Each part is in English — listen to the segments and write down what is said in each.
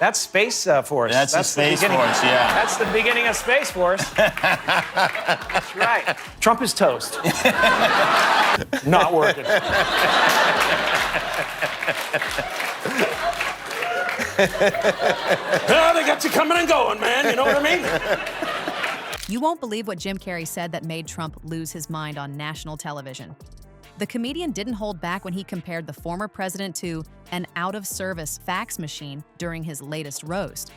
That's Space Force. That's the Space Force, yeah. That's the beginning of Space Force. That's right. Trump is toast. Not working. Oh, they got you coming and going, man. You know what I mean? You won't believe what Jim Carrey said that made Trump lose his mind on national television. The comedian didn't hold back when he compared the former president to an out-of-service fax machine during his latest roast.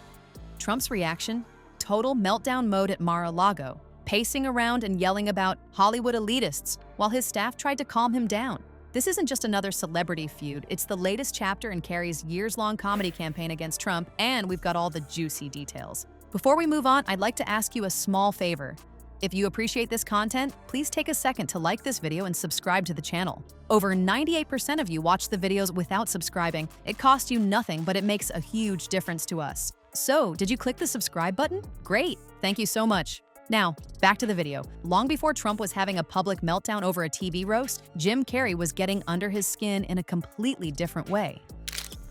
Trump's reaction? Total meltdown mode at Mar-a-Lago, pacing around and yelling about Hollywood elitists while his staff tried to calm him down. This isn't just another celebrity feud, it's the latest chapter in Carrey's years-long comedy campaign against Trump, and we've got all the juicy details. Before we move on, I'd like to ask you a small favor. If you appreciate this content, please take a second to like this video and subscribe to the channel. Over 98% of you watch the videos without subscribing. It costs you nothing, but it makes a huge difference to us. So, did you click the subscribe button? Great, thank you so much. Now, back to the video. Long before Trump was having a public meltdown over a TV roast, Jim Carrey was getting under his skin in a completely different way.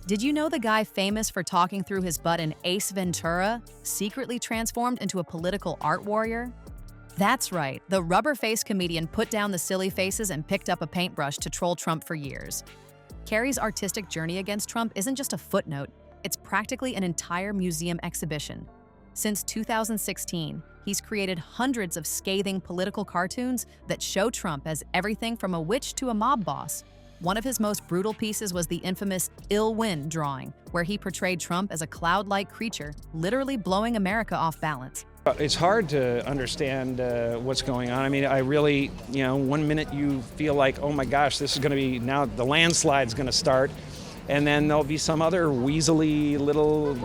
Did you know the guy famous for talking through his butt in Ace Ventura secretly transformed into a political art warrior? That's right, the rubber-faced comedian put down the silly faces and picked up a paintbrush to troll Trump for years. Carrey's artistic journey against Trump isn't just a footnote, it's practically an entire museum exhibition. Since 2016, he's created hundreds of scathing political cartoons that show Trump as everything from a witch to a mob boss. One of his most brutal pieces was the infamous Ill Wind drawing, where he portrayed Trump as a cloud-like creature, literally blowing America off balance. It's hard to understand what's going on. I mean, I really, one minute you feel like, oh my gosh, this is going to be, now the landslide's going to start. And then there'll be some other weaselly little,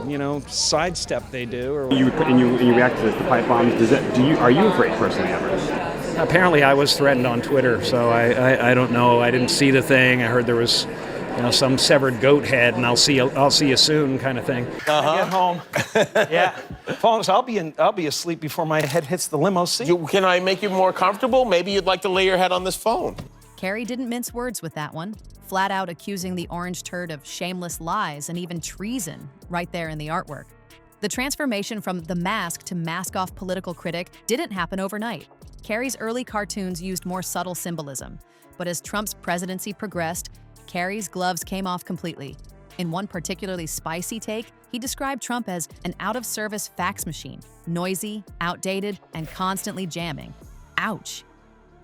sidestep they do. Or you react to the pipe bombs. Are you afraid personally ever? Apparently, I was threatened on Twitter, so I don't know. I didn't see the thing. I heard there was, some severed goat head, and I'll see you soon, kind of thing. I get home, yeah. So I'll be asleep before my head hits the limo seat. Can I make you more comfortable? Maybe you'd like to lay your head on this phone. Carrey didn't mince words with that one, flat out accusing the orange turd of shameless lies and even treason right there in the artwork. The transformation from the mask to mask-off political critic didn't happen overnight. Carrey's early cartoons used more subtle symbolism, but as Trump's presidency progressed, Carrey's gloves came off completely. In one particularly spicy take, he described Trump as an out-of-service fax machine, noisy, outdated, and constantly jamming. Ouch.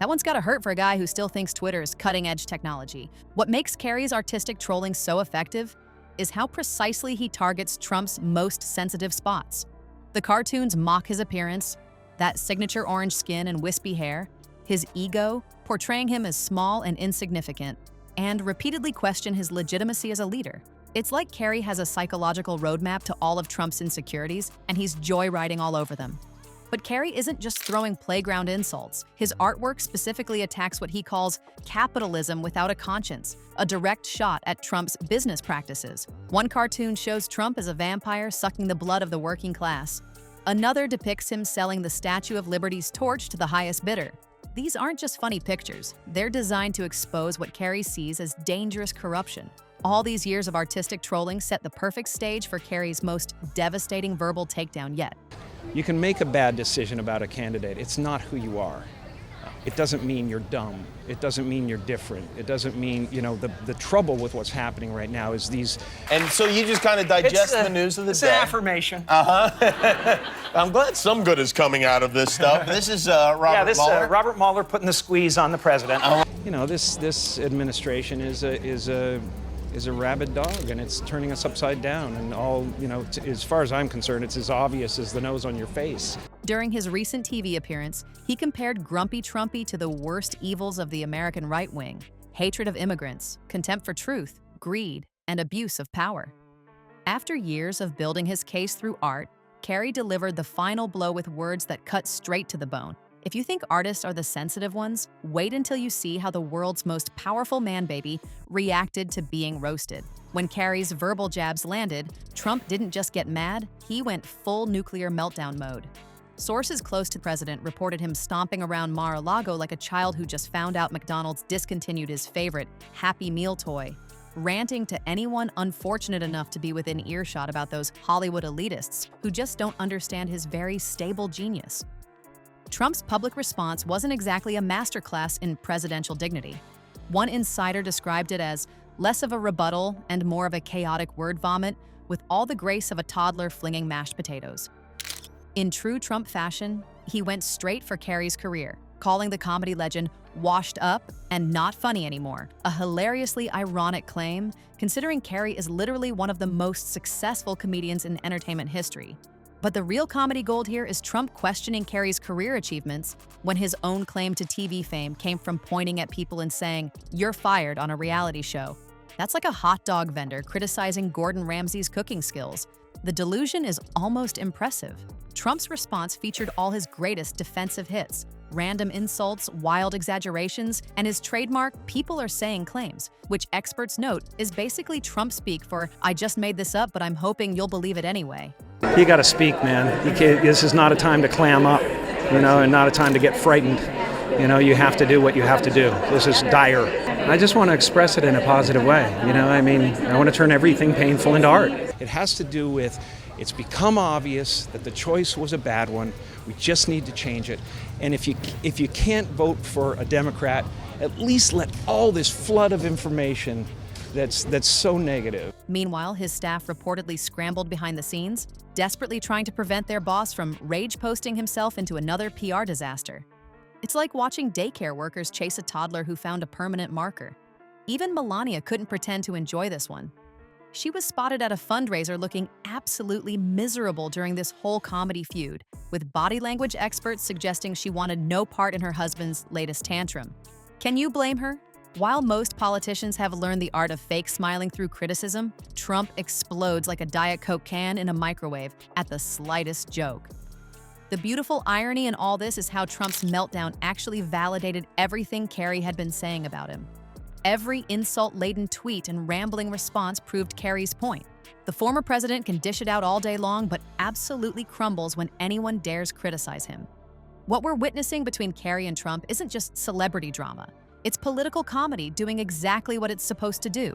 That one's gotta hurt for a guy who still thinks Twitter is cutting-edge technology. What makes Carrey's artistic trolling so effective is how precisely he targets Trump's most sensitive spots. The cartoons mock his appearance, that signature orange skin and wispy hair, his ego, portraying him as small and insignificant, and repeatedly question his legitimacy as a leader. It's like Carrey has a psychological roadmap to all of Trump's insecurities, and he's joyriding all over them. But Carrey isn't just throwing playground insults. His artwork specifically attacks what he calls capitalism without a conscience, a direct shot at Trump's business practices. One cartoon shows Trump as a vampire sucking the blood of the working class. Another depicts him selling the Statue of Liberty's torch to the highest bidder. These aren't just funny pictures. They're designed to expose what Carrey sees as dangerous corruption. All these years of artistic trolling set the perfect stage for Carrey's most devastating verbal takedown yet. You can make a bad decision about a candidate. It's not who you are. It doesn't mean you're dumb. It doesn't mean you're different. It doesn't mean, the trouble with what's happening right now is these... And so you just kind of digest the news of the day. It's an affirmation. I'm glad some good is coming out of this stuff. This is Robert Mueller. Robert Mueller putting the squeeze on the president. This administration is a rabid dog, and it's turning us upside down. And as far as I'm concerned, it's as obvious as the nose on your face. During his recent TV appearance, he compared Grumpy Trumpy to the worst evils of the American right wing: hatred of immigrants, contempt for truth, greed, and abuse of power. After years of building his case through art, Carrey delivered the final blow with words that cut straight to the bone. If you think artists are the sensitive ones, wait until you see how the world's most powerful man-baby reacted to being roasted. When Carrey's verbal jabs landed, Trump didn't just get mad, he went full nuclear meltdown mode. Sources close to the president reported him stomping around Mar-a-Lago like a child who just found out McDonald's discontinued his favorite Happy Meal toy. ranting to anyone unfortunate enough to be within earshot about those Hollywood elitists who just don't understand his very stable genius. Trump's public response wasn't exactly a masterclass in presidential dignity. One insider described it as less of a rebuttal and more of a chaotic word vomit, with all the grace of a toddler flinging mashed potatoes. In true Trump fashion, he went straight for Carrey's career, calling the comedy legend washed up and not funny anymore, a hilariously ironic claim, considering Carrey is literally one of the most successful comedians in entertainment history. But the real comedy gold here is Trump questioning Carrey's career achievements when his own claim to TV fame came from pointing at people and saying, "You're fired" on a reality show. That's like a hot dog vendor criticizing Gordon Ramsay's cooking skills. The delusion is almost impressive. Trump's response featured all his greatest defensive hits, random insults, wild exaggerations, and his trademark "people are saying" claims, which experts note is basically Trump speak for "I just made this up, but I'm hoping you'll believe it anyway." You got to speak, man. This is not a time to clam up, and not a time to get frightened. You have to do what you have to do. This is dire. I just want to express it in a positive way. I want to turn everything painful into art. It has to do with, it's become obvious that the choice was a bad one. We just need to change it. And if you can't vote for a Democrat, at least let all this flood of information that's so negative. Meanwhile, his staff reportedly scrambled behind the scenes, desperately trying to prevent their boss from rage posting himself into another PR disaster. It's like watching daycare workers chase a toddler who found a permanent marker. Even Melania couldn't pretend to enjoy this one. She was spotted at a fundraiser looking absolutely miserable during this whole comedy feud, with body language experts suggesting she wanted no part in her husband's latest tantrum. Can you blame her? While most politicians have learned the art of fake smiling through criticism, Trump explodes like a Diet Coke can in a microwave at the slightest joke. The beautiful irony in all this is how Trump's meltdown actually validated everything Carrey had been saying about him. Every insult-laden tweet and rambling response proved Carrey's point. The former president can dish it out all day long, but absolutely crumbles when anyone dares criticize him. What we're witnessing between Carrey and Trump isn't just celebrity drama. It's political comedy doing exactly what it's supposed to do.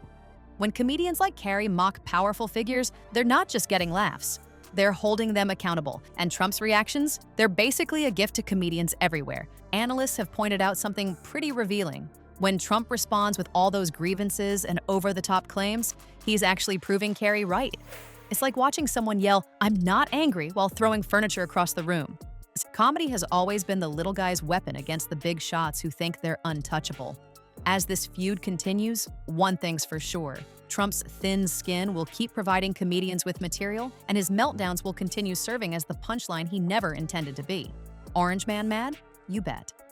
When comedians like Carrey mock powerful figures, they're not just getting laughs. They're holding them accountable. And Trump's reactions? They're basically a gift to comedians everywhere. Analysts have pointed out something pretty revealing. When Trump responds with all those grievances and over-the-top claims, he's actually proving Carrey right. It's like watching someone yell, "I'm not angry," while throwing furniture across the room. Comedy has always been the little guy's weapon against the big shots who think they're untouchable. As this feud continues, one thing's for sure. Trump's thin skin will keep providing comedians with material, and his meltdowns will continue serving as the punchline he never intended to be. Orange Man mad? You bet.